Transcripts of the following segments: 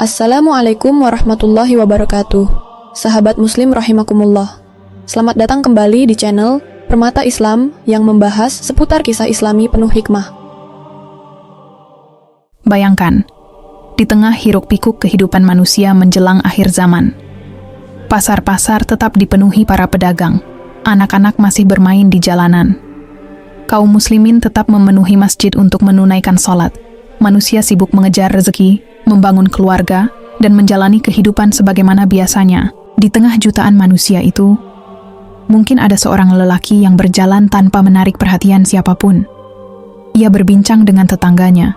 Assalamualaikum warahmatullahi wabarakatuh. Sahabat muslim rahimakumullah. Selamat datang kembali di channel Permata Islam yang membahas seputar kisah Islami penuh hikmah. Bayangkan, di tengah hiruk-pikuk kehidupan manusia menjelang akhir zaman, pasar-pasar tetap dipenuhi para pedagang, anak-anak masih bermain di jalanan. Kaum muslimin tetap memenuhi masjid untuk menunaikan sholat. Manusia sibuk mengejar rezeki, membangun keluarga, dan menjalani kehidupan sebagaimana biasanya. Di tengah jutaan manusia itu, mungkin ada seorang lelaki yang berjalan tanpa menarik perhatian siapapun. Ia berbincang dengan tetangganya,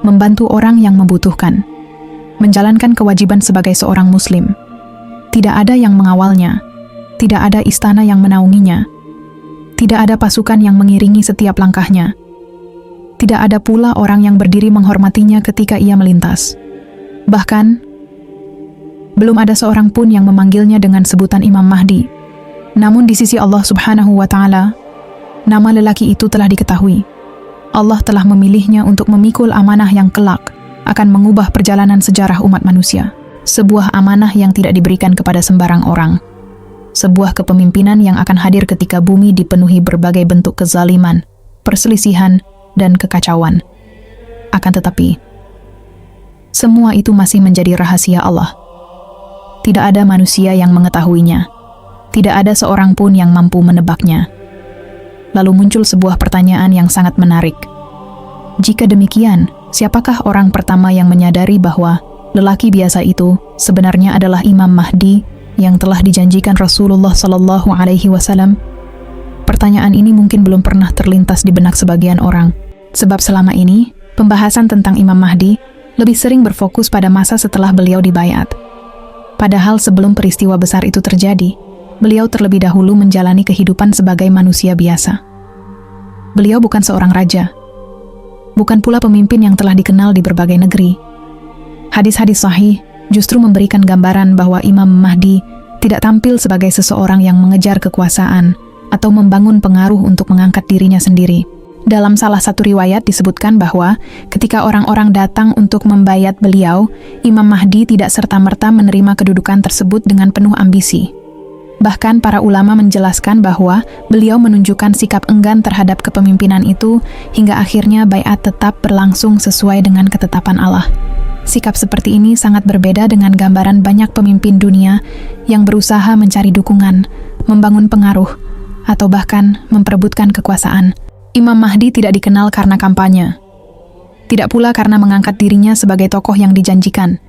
membantu orang yang membutuhkan, menjalankan kewajiban sebagai seorang muslim. Tidak ada yang mengawalnya, tidak ada istana yang menaunginya, tidak ada pasukan yang mengiringi setiap langkahnya. Tidak ada pula orang yang berdiri menghormatinya ketika ia melintas. Bahkan, belum ada seorang pun yang memanggilnya dengan sebutan Imam Mahdi. Namun di sisi Allah Subhanahu wa Ta'ala, nama lelaki itu telah diketahui. Allah telah memilihnya untuk memikul amanah yang kelak akan mengubah perjalanan sejarah umat manusia. Sebuah amanah yang tidak diberikan kepada sembarang orang. Sebuah kepemimpinan yang akan hadir ketika bumi dipenuhi berbagai bentuk kezaliman, perselisihan, dan kekacauan. Akan tetapi, semua itu masih menjadi rahasia Allah. Tidak ada manusia yang mengetahuinya. Tidak ada seorang pun yang mampu menebaknya. Lalu muncul sebuah pertanyaan yang sangat menarik. Jika demikian, siapakah orang pertama yang menyadari bahwa lelaki biasa itu sebenarnya adalah Imam Mahdi yang telah dijanjikan Rasulullah Sallallahu Alaihi Wasallam? Pertanyaan ini mungkin belum pernah terlintas di benak sebagian orang, sebab selama ini pembahasan tentang Imam Mahdi lebih sering berfokus pada masa setelah beliau dibaiat. Padahal sebelum peristiwa besar itu terjadi, beliau terlebih dahulu menjalani kehidupan sebagai manusia biasa. Beliau bukan seorang raja, bukan pula pemimpin yang telah dikenal di berbagai negeri. Hadis-hadis sahih justru memberikan gambaran bahwa Imam Mahdi tidak tampil sebagai seseorang yang mengejar kekuasaan atau membangun pengaruh untuk mengangkat dirinya sendiri. Dalam salah satu riwayat disebutkan bahwa ketika orang-orang datang untuk membayat beliau, Imam Mahdi tidak serta-merta menerima kedudukan tersebut dengan penuh ambisi. Bahkan para ulama menjelaskan bahwa beliau menunjukkan sikap enggan terhadap kepemimpinan itu hingga akhirnya baiat tetap berlangsung sesuai dengan ketetapan Allah. Sikap seperti ini sangat berbeda dengan gambaran banyak pemimpin dunia yang berusaha mencari dukungan, membangun pengaruh, atau bahkan memperebutkan kekuasaan. Imam Mahdi tidak dikenal karena kampanye. Tidak pula karena mengangkat dirinya sebagai tokoh yang dijanjikan.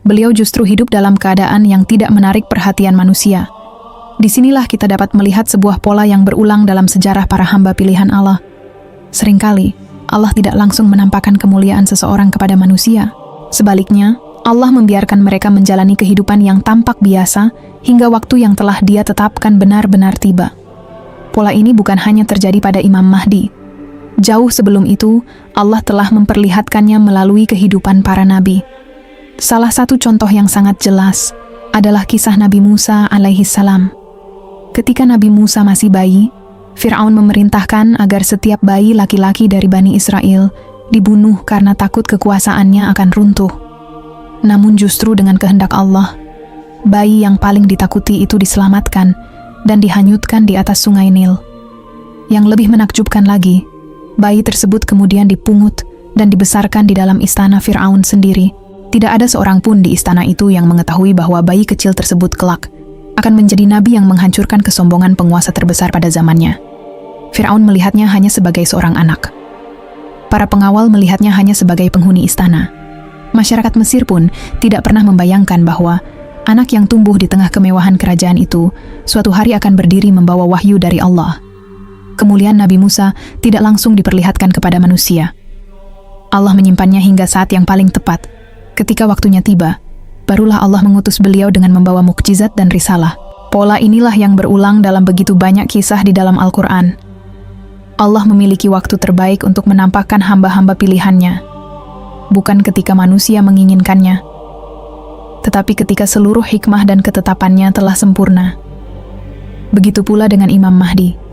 Beliau justru hidup dalam keadaan yang tidak menarik perhatian manusia. Disinilah kita dapat melihat sebuah pola yang berulang dalam sejarah para hamba pilihan Allah. Seringkali, Allah tidak langsung menampakkan kemuliaan seseorang kepada manusia. Sebaliknya, Allah membiarkan mereka menjalani kehidupan yang tampak biasa hingga waktu yang telah Dia tetapkan benar-benar tiba. Pola ini bukan hanya terjadi pada Imam Mahdi. Jauh sebelum itu, Allah telah memperlihatkannya melalui kehidupan para nabi. Salah satu contoh yang sangat jelas adalah kisah Nabi Musa alaihi salam. Ketika Nabi Musa masih bayi, Fir'aun memerintahkan agar setiap bayi laki-laki dari Bani Israel dibunuh karena takut kekuasaannya akan runtuh. Namun justru dengan kehendak Allah, bayi yang paling ditakuti itu diselamatkan dan dihanyutkan di atas sungai Nil. Yang lebih menakjubkan lagi, bayi tersebut kemudian dipungut dan dibesarkan di dalam istana Fir'aun sendiri. Tidak ada seorang pun di istana itu yang mengetahui bahwa bayi kecil tersebut kelak akan menjadi nabi yang menghancurkan kesombongan penguasa terbesar pada zamannya. Fir'aun melihatnya hanya sebagai seorang anak. Para pengawal melihatnya hanya sebagai penghuni istana. Masyarakat Mesir pun tidak pernah membayangkan bahwa anak yang tumbuh di tengah kemewahan kerajaan itu suatu hari akan berdiri membawa wahyu dari Allah. Kemuliaan Nabi Musa tidak langsung diperlihatkan kepada manusia. Allah menyimpannya hingga saat yang paling tepat. Ketika waktunya tiba, barulah Allah mengutus beliau dengan membawa mukjizat dan risalah. Pola inilah yang berulang dalam begitu banyak kisah di dalam Al-Quran. Allah memiliki waktu terbaik untuk menampakkan hamba-hamba pilihannya, bukan ketika manusia menginginkannya, tetapi ketika seluruh hikmah dan ketetapannya telah sempurna. Begitu pula dengan Imam Mahdi.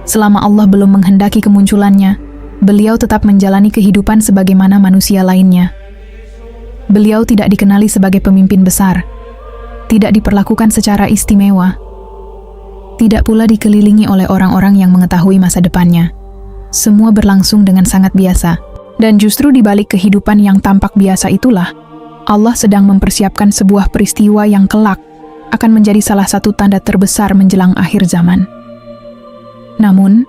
Selama Allah belum menghendaki kemunculannya, beliau tetap menjalani kehidupan sebagaimana manusia lainnya. Beliau tidak dikenali sebagai pemimpin besar, tidak diperlakukan secara istimewa, tidak pula dikelilingi oleh orang-orang yang mengetahui masa depannya. Semua berlangsung dengan sangat biasa, dan justru di balik kehidupan yang tampak biasa itulah, Allah sedang mempersiapkan sebuah peristiwa yang kelak akan menjadi salah satu tanda terbesar menjelang akhir zaman. Namun,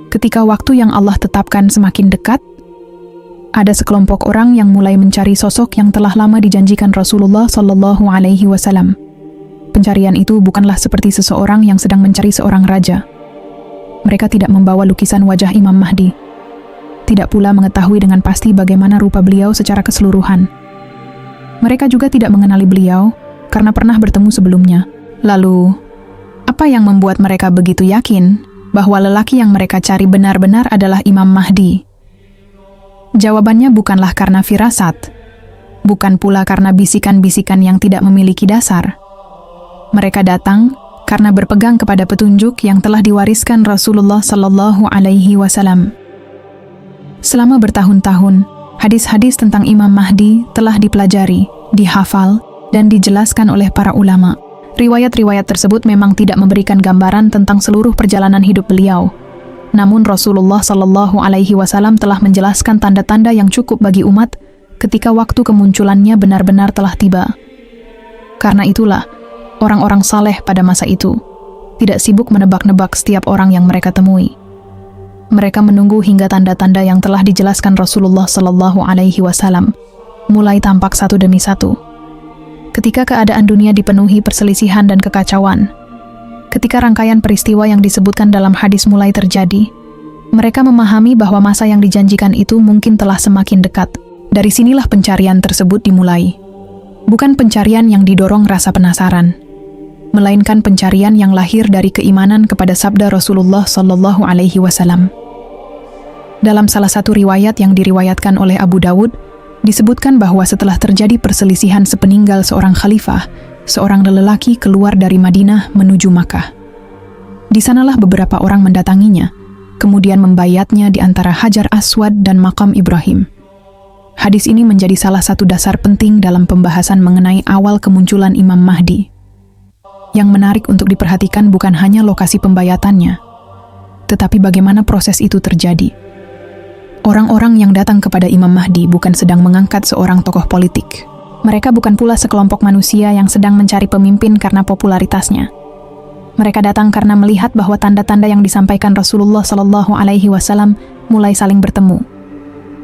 ketika waktu yang Allah tetapkan semakin dekat, ada sekelompok orang yang mulai mencari sosok yang telah lama dijanjikan Rasulullah Shallallahu Alaihi Wasallam. Pencarian itu bukanlah seperti seseorang yang sedang mencari seorang raja. Mereka tidak membawa lukisan wajah Imam Mahdi, tidak pula mengetahui dengan pasti bagaimana rupa beliau secara keseluruhan. Mereka juga tidak mengenali beliau karena pernah bertemu sebelumnya. Lalu, apa yang membuat mereka begitu yakin bahwa lelaki yang mereka cari benar-benar adalah Imam Mahdi? Jawabannya bukanlah karena firasat, bukan pula karena bisikan-bisikan yang tidak memiliki dasar. Mereka datang karena berpegang kepada petunjuk yang telah diwariskan Rasulullah Sallallahu Alaihi Wasallam. Selama bertahun-tahun, hadis-hadis tentang Imam Mahdi telah dipelajari, dihafal, dan dijelaskan oleh para ulama. Riwayat-riwayat tersebut memang tidak memberikan gambaran tentang seluruh perjalanan hidup beliau. Namun Rasulullah Shallallahu Alaihi Wasallam telah menjelaskan tanda-tanda yang cukup bagi umat ketika waktu kemunculannya benar-benar telah tiba. Karena itulah, orang-orang saleh pada masa itu tidak sibuk menebak-nebak setiap orang yang mereka temui. Mereka menunggu hingga tanda-tanda yang telah dijelaskan Rasulullah Shallallahu Alaihi Wasallam mulai tampak satu demi satu. Ketika keadaan dunia dipenuhi perselisihan dan kekacauan, ketika rangkaian peristiwa yang disebutkan dalam hadis mulai terjadi, mereka memahami bahwa masa yang dijanjikan itu mungkin telah semakin dekat. Dari sinilah pencarian tersebut dimulai. Bukan pencarian yang didorong rasa penasaran, melainkan pencarian yang lahir dari keimanan kepada sabda Rasulullah Sallallahu Alaihi Wasallam. Dalam salah satu riwayat yang diriwayatkan oleh Abu Dawud, disebutkan bahwa setelah terjadi perselisihan sepeninggal seorang khalifah, seorang lelaki keluar dari Madinah menuju Makkah. Di sanalah beberapa orang mendatanginya, kemudian membayatnya di antara Hajar Aswad dan Maqam Ibrahim. Hadis ini menjadi salah satu dasar penting dalam pembahasan mengenai awal kemunculan Imam Mahdi. Yang menarik untuk diperhatikan bukan hanya lokasi pembayatannya, tetapi bagaimana proses itu terjadi. Orang-orang yang datang kepada Imam Mahdi bukan sedang mengangkat seorang tokoh politik. Mereka bukan pula sekelompok manusia yang sedang mencari pemimpin karena popularitasnya. Mereka datang karena melihat bahwa tanda-tanda yang disampaikan Rasulullah Shallallahu Alaihi Wasallam mulai saling bertemu.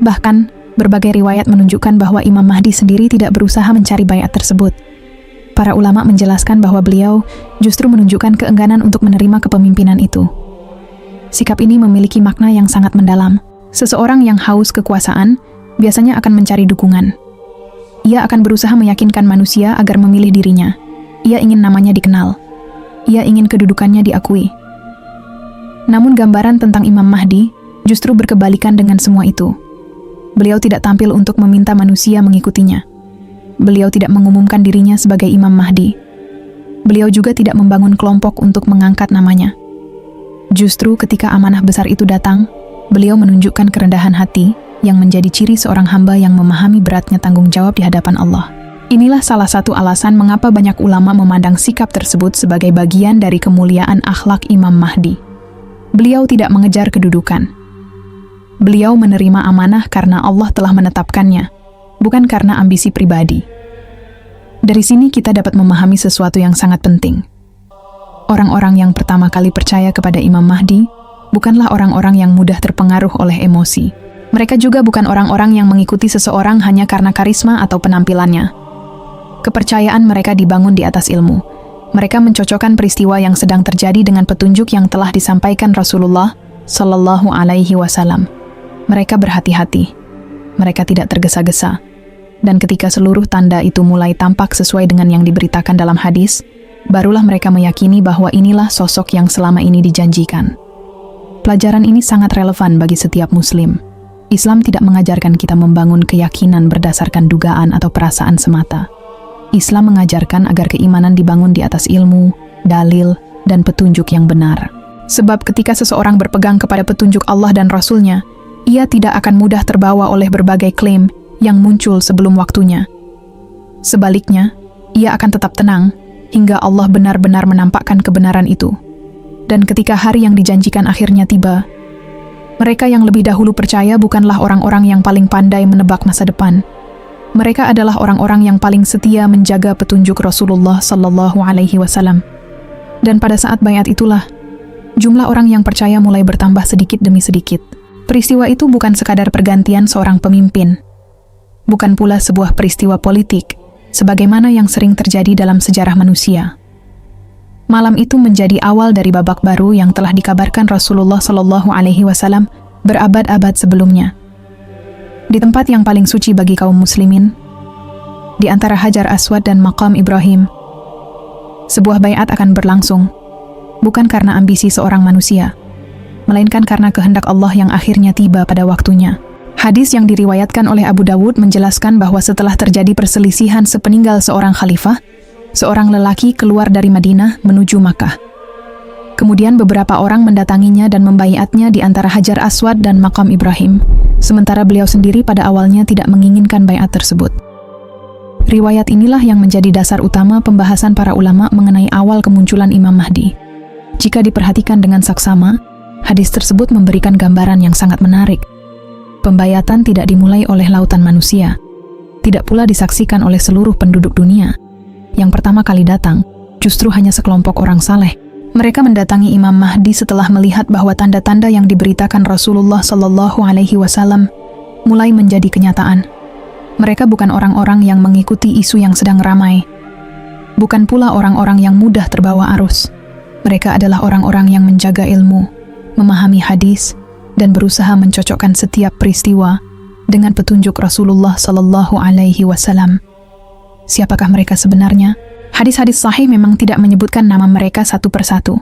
Bahkan, berbagai riwayat menunjukkan bahwa Imam Mahdi sendiri tidak berusaha mencari bayat tersebut. Para ulama menjelaskan bahwa beliau justru menunjukkan keengganan untuk menerima kepemimpinan itu. Sikap ini memiliki makna yang sangat mendalam. Seseorang yang haus kekuasaan biasanya akan mencari dukungan. Ia akan berusaha meyakinkan manusia agar memilih dirinya. Ia ingin namanya dikenal. Ia ingin kedudukannya diakui. Namun gambaran tentang Imam Mahdi justru berkebalikan dengan semua itu. Beliau tidak tampil untuk meminta manusia mengikutinya. Beliau tidak mengumumkan dirinya sebagai Imam Mahdi. Beliau juga tidak membangun kelompok untuk mengangkat namanya. Justru ketika amanah besar itu datang, beliau menunjukkan kerendahan hati yang menjadi ciri seorang hamba yang memahami beratnya tanggung jawab di hadapan Allah. Inilah salah satu alasan mengapa banyak ulama memandang sikap tersebut sebagai bagian dari kemuliaan akhlak Imam Mahdi. Beliau tidak mengejar kedudukan. Beliau menerima amanah karena Allah telah menetapkannya, bukan karena ambisi pribadi. Dari sini kita dapat memahami sesuatu yang sangat penting. Orang-orang yang pertama kali percaya kepada Imam Mahdi bukanlah orang-orang yang mudah terpengaruh oleh emosi. Mereka juga bukan orang-orang yang mengikuti seseorang hanya karena karisma atau penampilannya. Kepercayaan mereka dibangun di atas ilmu. Mereka mencocokkan peristiwa yang sedang terjadi dengan petunjuk yang telah disampaikan Rasulullah Sallallahu Alaihi Wasallam. Mereka berhati-hati. Mereka tidak tergesa-gesa. Dan ketika seluruh tanda itu mulai tampak sesuai dengan yang diberitakan dalam hadis, barulah mereka meyakini bahwa inilah sosok yang selama ini dijanjikan. Pelajaran ini sangat relevan bagi setiap Muslim. Islam tidak mengajarkan kita membangun keyakinan berdasarkan dugaan atau perasaan semata. Islam mengajarkan agar keimanan dibangun di atas ilmu, dalil, dan petunjuk yang benar. Sebab ketika seseorang berpegang kepada petunjuk Allah dan Rasul-Nya, ia tidak akan mudah terbawa oleh berbagai klaim yang muncul sebelum waktunya. Sebaliknya, ia akan tetap tenang hingga Allah benar-benar menampakkan kebenaran itu. Dan ketika hari yang dijanjikan akhirnya tiba, mereka yang lebih dahulu percaya bukanlah orang-orang yang paling pandai menebak masa depan. Mereka adalah orang-orang yang paling setia menjaga petunjuk Rasulullah Sallallahu Alaihi Wasallam. Dan pada saat bayat itulah, jumlah orang yang percaya mulai bertambah sedikit demi sedikit. Peristiwa itu bukan sekadar pergantian seorang pemimpin, bukan pula sebuah peristiwa politik, sebagaimana yang sering terjadi dalam sejarah manusia. Malam itu menjadi awal dari babak baru yang telah dikabarkan Rasulullah Sallallahu Alaihi Wasallam berabad-abad sebelumnya. Di tempat yang paling suci bagi kaum muslimin, di antara Hajar Aswad dan Maqam Ibrahim, sebuah baiat akan berlangsung, bukan karena ambisi seorang manusia, melainkan karena kehendak Allah yang akhirnya tiba pada waktunya. Hadis yang diriwayatkan oleh Abu Dawud menjelaskan bahwa setelah terjadi perselisihan sepeninggal seorang khalifah, seorang lelaki keluar dari Madinah menuju Makkah. Kemudian beberapa orang mendatanginya dan membaiatnya di antara Hajar Aswad dan Maqam Ibrahim, sementara beliau sendiri pada awalnya tidak menginginkan baiat tersebut. Riwayat inilah yang menjadi dasar utama pembahasan para ulama mengenai awal kemunculan Imam Mahdi. Jika diperhatikan dengan saksama, hadis tersebut memberikan gambaran yang sangat menarik. Pembaiatan tidak dimulai oleh lautan manusia, tidak pula disaksikan oleh seluruh penduduk dunia. Yang pertama kali datang, justru hanya sekelompok orang saleh. Mereka mendatangi Imam Mahdi setelah melihat bahwa tanda-tanda yang diberitakan Rasulullah Sallallahu Alaihi Wasallam mulai menjadi kenyataan. Mereka bukan orang-orang yang mengikuti isu yang sedang ramai, bukan pula orang-orang yang mudah terbawa arus. Mereka adalah orang-orang yang menjaga ilmu, memahami hadis, dan berusaha mencocokkan setiap peristiwa dengan petunjuk Rasulullah Sallallahu Alaihi Wasallam. Siapakah mereka sebenarnya? Hadis-hadis sahih memang tidak menyebutkan nama mereka satu persatu.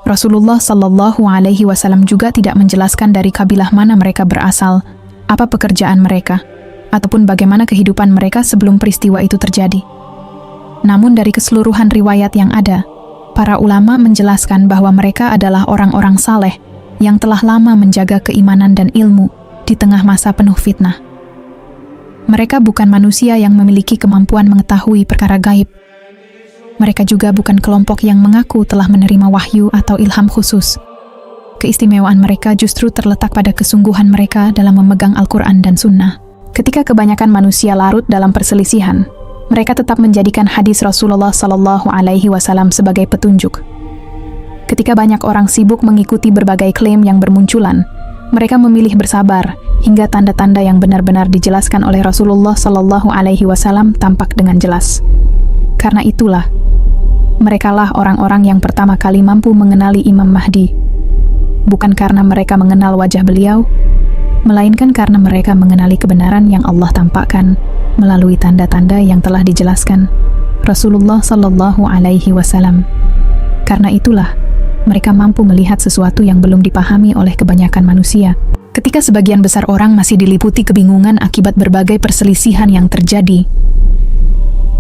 Rasulullah Sallallahu Alaihi Wasallam juga tidak menjelaskan dari kabilah mana mereka berasal, apa pekerjaan mereka, ataupun bagaimana kehidupan mereka sebelum peristiwa itu terjadi. Namun dari keseluruhan riwayat yang ada, para ulama menjelaskan bahwa mereka adalah orang-orang saleh yang telah lama menjaga keimanan dan ilmu di tengah masa penuh fitnah. Mereka bukan manusia yang memiliki kemampuan mengetahui perkara gaib. Mereka juga bukan kelompok yang mengaku telah menerima wahyu atau ilham khusus. Keistimewaan mereka justru terletak pada kesungguhan mereka dalam memegang Al-Quran dan Sunnah. Ketika kebanyakan manusia larut dalam perselisihan, mereka tetap menjadikan hadis Rasulullah Sallallahu Alaihi Wasallam sebagai petunjuk. Ketika banyak orang sibuk mengikuti berbagai klaim yang bermunculan, mereka memilih bersabar hingga tanda-tanda yang benar-benar dijelaskan oleh Rasulullah Sallallahu Alaihi Wasallam tampak dengan jelas. Karena itulah, merekalah orang-orang yang pertama kali mampu mengenali Imam Mahdi. Bukan karena mereka mengenal wajah beliau, melainkan karena mereka mengenali kebenaran yang Allah tampakkan melalui tanda-tanda yang telah dijelaskan Rasulullah Sallallahu Alaihi Wasallam. Karena itulah, mereka mampu melihat sesuatu yang belum dipahami oleh kebanyakan manusia. Ketika sebagian besar orang masih diliputi kebingungan akibat berbagai perselisihan yang terjadi,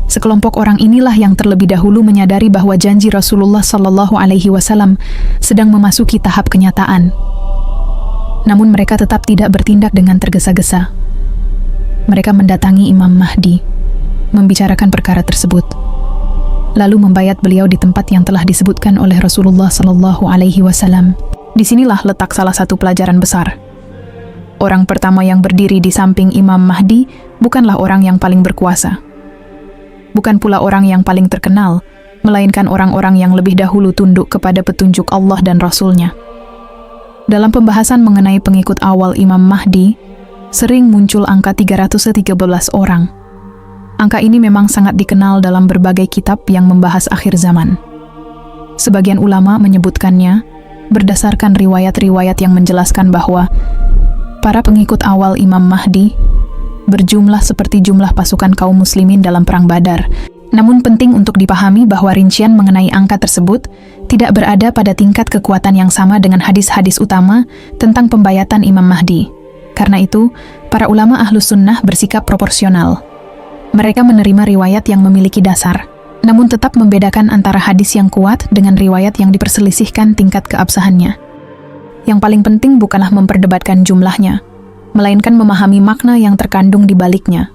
sekelompok orang inilah yang terlebih dahulu menyadari bahwa janji Rasulullah Sallallahu Alaihi Wasallam sedang memasuki tahap kenyataan. Namun mereka tetap tidak bertindak dengan tergesa-gesa. Mereka mendatangi Imam Mahdi, membicarakan perkara tersebut, lalu membaiat beliau di tempat yang telah disebutkan oleh Rasulullah Sallallahu Alaihi Wasallam. Disinilah letak salah satu pelajaran besar. Orang pertama yang berdiri di samping Imam Mahdi bukanlah orang yang paling berkuasa, bukan pula orang yang paling terkenal, melainkan orang-orang yang lebih dahulu tunduk kepada petunjuk Allah dan Rasul-Nya. Dalam pembahasan mengenai pengikut awal Imam Mahdi, sering muncul angka 313 orang. Angka ini memang sangat dikenal dalam berbagai kitab yang membahas akhir zaman. Sebagian ulama menyebutkannya berdasarkan riwayat-riwayat yang menjelaskan bahwa para pengikut awal Imam Mahdi berjumlah seperti jumlah pasukan kaum muslimin dalam perang Badar. Namun penting untuk dipahami bahwa rincian mengenai angka tersebut tidak berada pada tingkat kekuatan yang sama dengan hadis-hadis utama tentang pembaiatan Imam Mahdi. Karena itu, para ulama Ahlus Sunnah bersikap proporsional. Mereka menerima riwayat yang memiliki dasar, namun tetap membedakan antara hadis yang kuat dengan riwayat yang diperselisihkan tingkat keabsahannya. Yang paling penting bukanlah memperdebatkan jumlahnya, melainkan memahami makna yang terkandung di baliknya.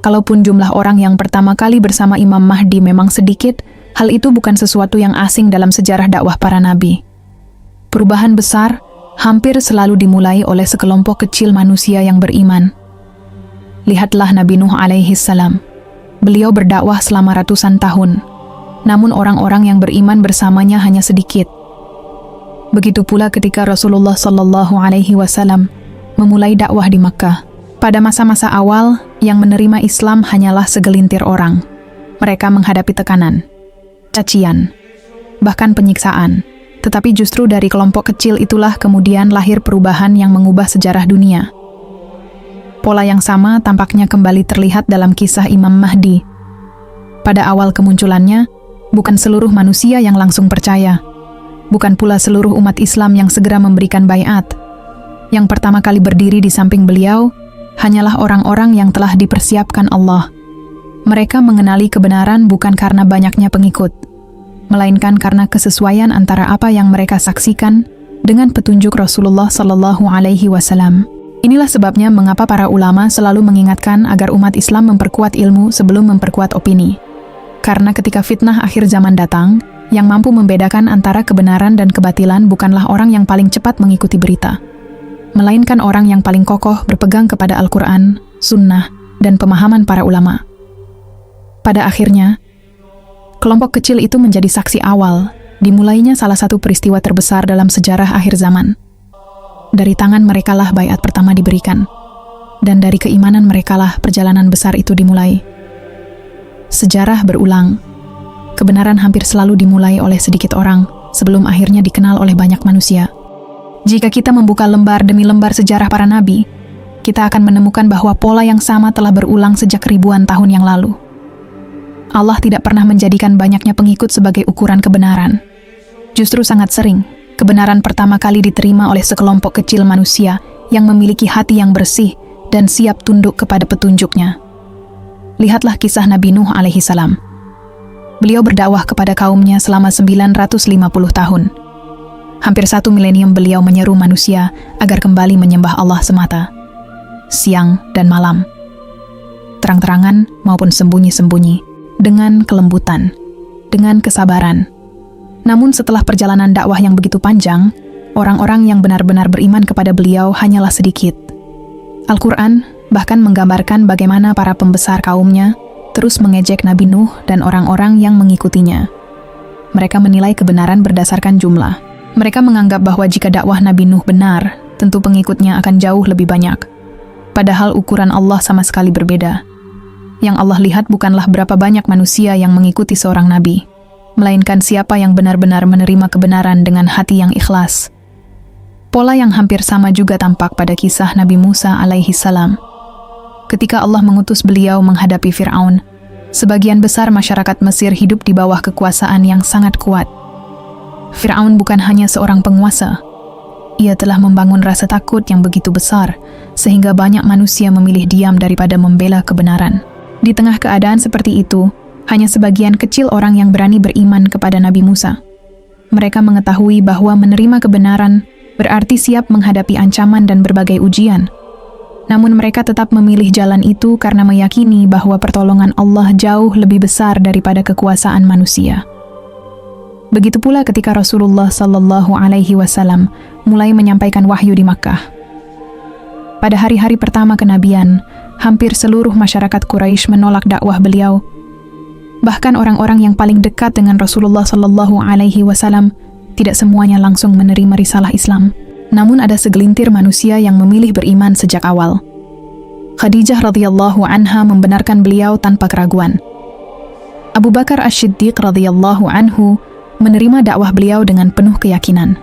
Kalaupun jumlah orang yang pertama kali bersama Imam Mahdi memang sedikit, hal itu bukan sesuatu yang asing dalam sejarah dakwah para nabi. Perubahan besar hampir selalu dimulai oleh sekelompok kecil manusia yang beriman. Lihatlah Nabi Nuh alaihi salam. Beliau berdakwah selama ratusan tahun, namun orang-orang yang beriman bersamanya hanya sedikit. Begitu pula ketika Rasulullah sallallahu alaihi wasallam memulai dakwah di Makkah. Pada masa-masa awal, yang menerima Islam hanyalah segelintir orang. Mereka menghadapi tekanan, cacian, bahkan penyiksaan. Tetapi justru dari kelompok kecil itulah kemudian lahir perubahan yang mengubah sejarah dunia. Pola yang sama tampaknya kembali terlihat dalam kisah Imam Mahdi. Pada awal kemunculannya, bukan seluruh manusia yang langsung percaya. Bukan pula seluruh umat Islam yang segera memberikan baiat. Yang pertama kali berdiri di samping beliau, hanyalah orang-orang yang telah dipersiapkan Allah. Mereka mengenali kebenaran bukan karena banyaknya pengikut, melainkan karena kesesuaian antara apa yang mereka saksikan dengan petunjuk Rasulullah sallallahu alaihi wasallam. Inilah sebabnya mengapa para ulama selalu mengingatkan agar umat Islam memperkuat ilmu sebelum memperkuat opini. Karena ketika fitnah akhir zaman datang, yang mampu membedakan antara kebenaran dan kebatilan bukanlah orang yang paling cepat mengikuti berita, melainkan orang yang paling kokoh berpegang kepada Al-Quran, Sunnah, dan pemahaman para ulama. Pada akhirnya, kelompok kecil itu menjadi saksi awal dimulainya salah satu peristiwa terbesar dalam sejarah akhir zaman. Dari tangan merekalah baiat pertama diberikan, dan dari keimanan merekalah perjalanan besar itu dimulai. Sejarah berulang. Kebenaran hampir selalu dimulai oleh sedikit orang, sebelum akhirnya dikenal oleh banyak manusia. Jika kita membuka lembar demi lembar sejarah para nabi, kita akan menemukan bahwa pola yang sama telah berulang sejak ribuan tahun yang lalu. Allah tidak pernah menjadikan banyaknya pengikut sebagai ukuran kebenaran. Justru sangat sering, kebenaran pertama kali diterima oleh sekelompok kecil manusia yang memiliki hati yang bersih dan siap tunduk kepada petunjuknya. Lihatlah kisah Nabi Nuh alaihi salam. Beliau berdakwah kepada kaumnya selama 950 tahun. Hampir 1 milenium beliau menyeru manusia agar kembali menyembah Allah semata, siang dan malam, terang-terangan maupun sembunyi-sembunyi, dengan kelembutan, dengan kesabaran. Namun setelah perjalanan dakwah yang begitu panjang, orang-orang yang benar-benar beriman kepada beliau hanyalah sedikit. Al-Quran bahkan menggambarkan bagaimana para pembesar kaumnya terus mengejek Nabi Nuh dan orang-orang yang mengikutinya. Mereka menilai kebenaran berdasarkan jumlah. Mereka menganggap bahwa jika dakwah Nabi Nuh benar, tentu pengikutnya akan jauh lebih banyak. Padahal ukuran Allah sama sekali berbeda. Yang Allah lihat bukanlah berapa banyak manusia yang mengikuti seorang nabi, melainkan siapa yang benar-benar menerima kebenaran dengan hati yang ikhlas. Pola yang hampir sama juga tampak pada kisah Nabi Musa alaihi salam. Ketika Allah mengutus beliau menghadapi Fir'aun, sebagian besar masyarakat Mesir hidup di bawah kekuasaan yang sangat kuat. Fir'aun bukan hanya seorang penguasa. Ia telah membangun rasa takut yang begitu besar, sehingga banyak manusia memilih diam daripada membela kebenaran. Di tengah keadaan seperti itu, hanya sebagian kecil orang yang berani beriman kepada Nabi Musa. Mereka mengetahui bahwa menerima kebenaran berarti siap menghadapi ancaman dan berbagai ujian. Namun mereka tetap memilih jalan itu karena meyakini bahwa pertolongan Allah jauh lebih besar daripada kekuasaan manusia. Begitu pula ketika Rasulullah sallallahu alaihi wasallam mulai menyampaikan wahyu di Makkah. Pada hari-hari pertama kenabian, hampir seluruh masyarakat Quraisy menolak dakwah beliau. Bahkan orang-orang yang paling dekat dengan Rasulullah sallallahu alaihi wasallam tidak semuanya langsung menerima risalah Islam. Namun ada segelintir manusia yang memilih beriman sejak awal. Khadijah radhiyallahu anha membenarkan beliau tanpa keraguan. Abu Bakar Asy-Siddiq radhiyallahu anhu menerima dakwah beliau dengan penuh keyakinan.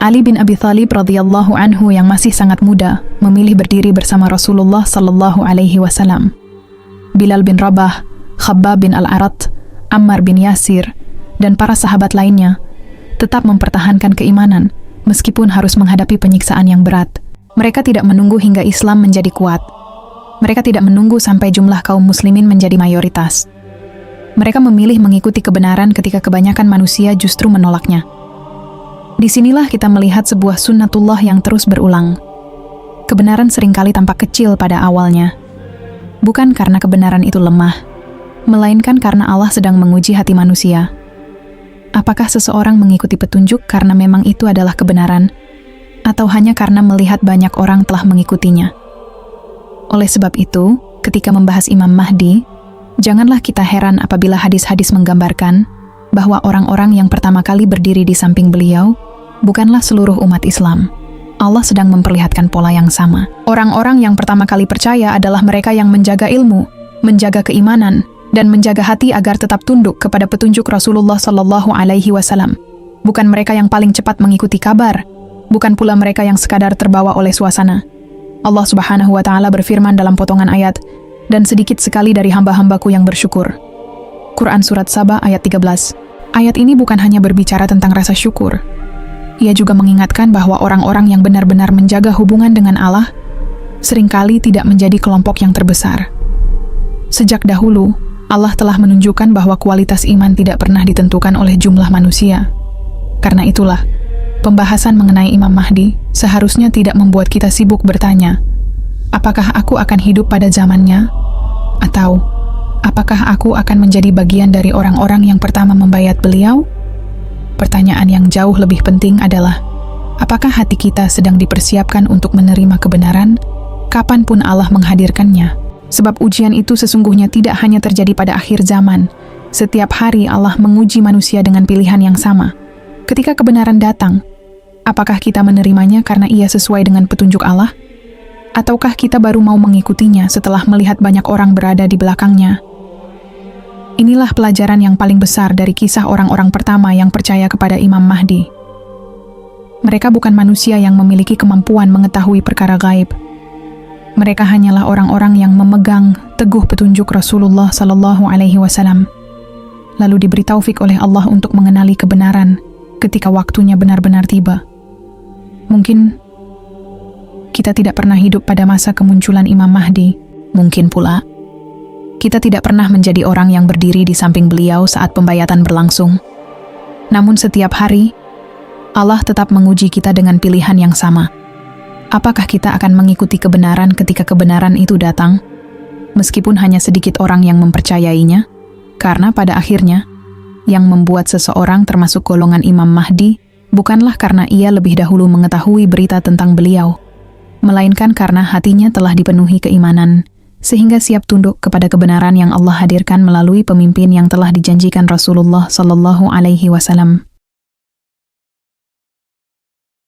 Ali bin Abi Thalib radhiyallahu anhu yang masih sangat muda memilih berdiri bersama Rasulullah sallallahu alaihi wasallam. Bilal bin Rabah, Khabbab bin Al-Arat, Ammar bin Yasir, dan para sahabat lainnya tetap mempertahankan keimanan meskipun harus menghadapi penyiksaan yang berat. Mereka tidak menunggu hingga Islam menjadi kuat. Mereka tidak menunggu sampai jumlah kaum muslimin menjadi mayoritas. Mereka memilih mengikuti kebenaran ketika kebanyakan manusia justru menolaknya. Disinilah kita melihat sebuah sunnatullah yang terus berulang. Kebenaran seringkali tampak kecil pada awalnya. Bukan karena kebenaran itu lemah, melainkan karena Allah sedang menguji hati manusia. Apakah seseorang mengikuti petunjuk karena memang itu adalah kebenaran, atau hanya karena melihat banyak orang telah mengikutinya? Oleh sebab itu, ketika membahas Imam Mahdi, janganlah kita heran apabila hadis-hadis menggambarkan bahwa orang-orang yang pertama kali berdiri di samping beliau bukanlah seluruh umat Islam. Allah sedang memperlihatkan pola yang sama. Orang-orang yang pertama kali percaya adalah mereka yang menjaga ilmu, menjaga keimanan, dan menjaga hati agar tetap tunduk kepada petunjuk Rasulullah Sallallahu Alaihi Wasallam. Bukan mereka yang paling cepat mengikuti kabar, bukan pula mereka yang sekadar terbawa oleh suasana. Allah Subhanahu wa Ta'ala berfirman dalam potongan ayat, "Dan sedikit sekali dari hamba-hambaku yang bersyukur." Quran Surat Saba ayat 13. Ayat ini bukan hanya berbicara tentang rasa syukur. Ia juga mengingatkan bahwa orang-orang yang benar-benar menjaga hubungan dengan Allah seringkali tidak menjadi kelompok yang terbesar. Sejak dahulu, Allah telah menunjukkan bahwa kualitas iman tidak pernah ditentukan oleh jumlah manusia. Karena itulah, pembahasan mengenai Imam Mahdi seharusnya tidak membuat kita sibuk bertanya, apakah aku akan hidup pada zamannya? Atau, apakah aku akan menjadi bagian dari orang-orang yang pertama membayat beliau? Pertanyaan yang jauh lebih penting adalah, apakah hati kita sedang dipersiapkan untuk menerima kebenaran, kapanpun Allah menghadirkannya? Sebab ujian itu sesungguhnya tidak hanya terjadi pada akhir zaman. Setiap hari Allah menguji manusia dengan pilihan yang sama. Ketika kebenaran datang, apakah kita menerimanya karena ia sesuai dengan petunjuk Allah? Ataukah kita baru mau mengikutinya setelah melihat banyak orang berada di belakangnya? Inilah pelajaran yang paling besar dari kisah orang-orang pertama yang percaya kepada Imam Mahdi. Mereka bukan manusia yang memiliki kemampuan mengetahui perkara gaib. Mereka hanyalah orang-orang yang memegang teguh petunjuk Rasulullah Sallallahu Alaihi Wasallam, lalu diberi taufik oleh Allah untuk mengenali kebenaran ketika waktunya benar-benar tiba. Mungkin kita tidak pernah hidup pada masa kemunculan Imam Mahdi. Mungkin pula kita tidak pernah menjadi orang yang berdiri di samping beliau saat pembayatan berlangsung. Namun setiap hari, Allah tetap menguji kita dengan pilihan yang sama. Apakah kita akan mengikuti kebenaran ketika kebenaran itu datang, meskipun hanya sedikit orang yang mempercayainya? Karena pada akhirnya, yang membuat seseorang termasuk golongan Imam Mahdi bukanlah karena ia lebih dahulu mengetahui berita tentang beliau, melainkan karena hatinya telah dipenuhi keimanan, sehingga siap tunduk kepada kebenaran yang Allah hadirkan melalui pemimpin yang telah dijanjikan Rasulullah Sallallahu Alaihi Wasallam.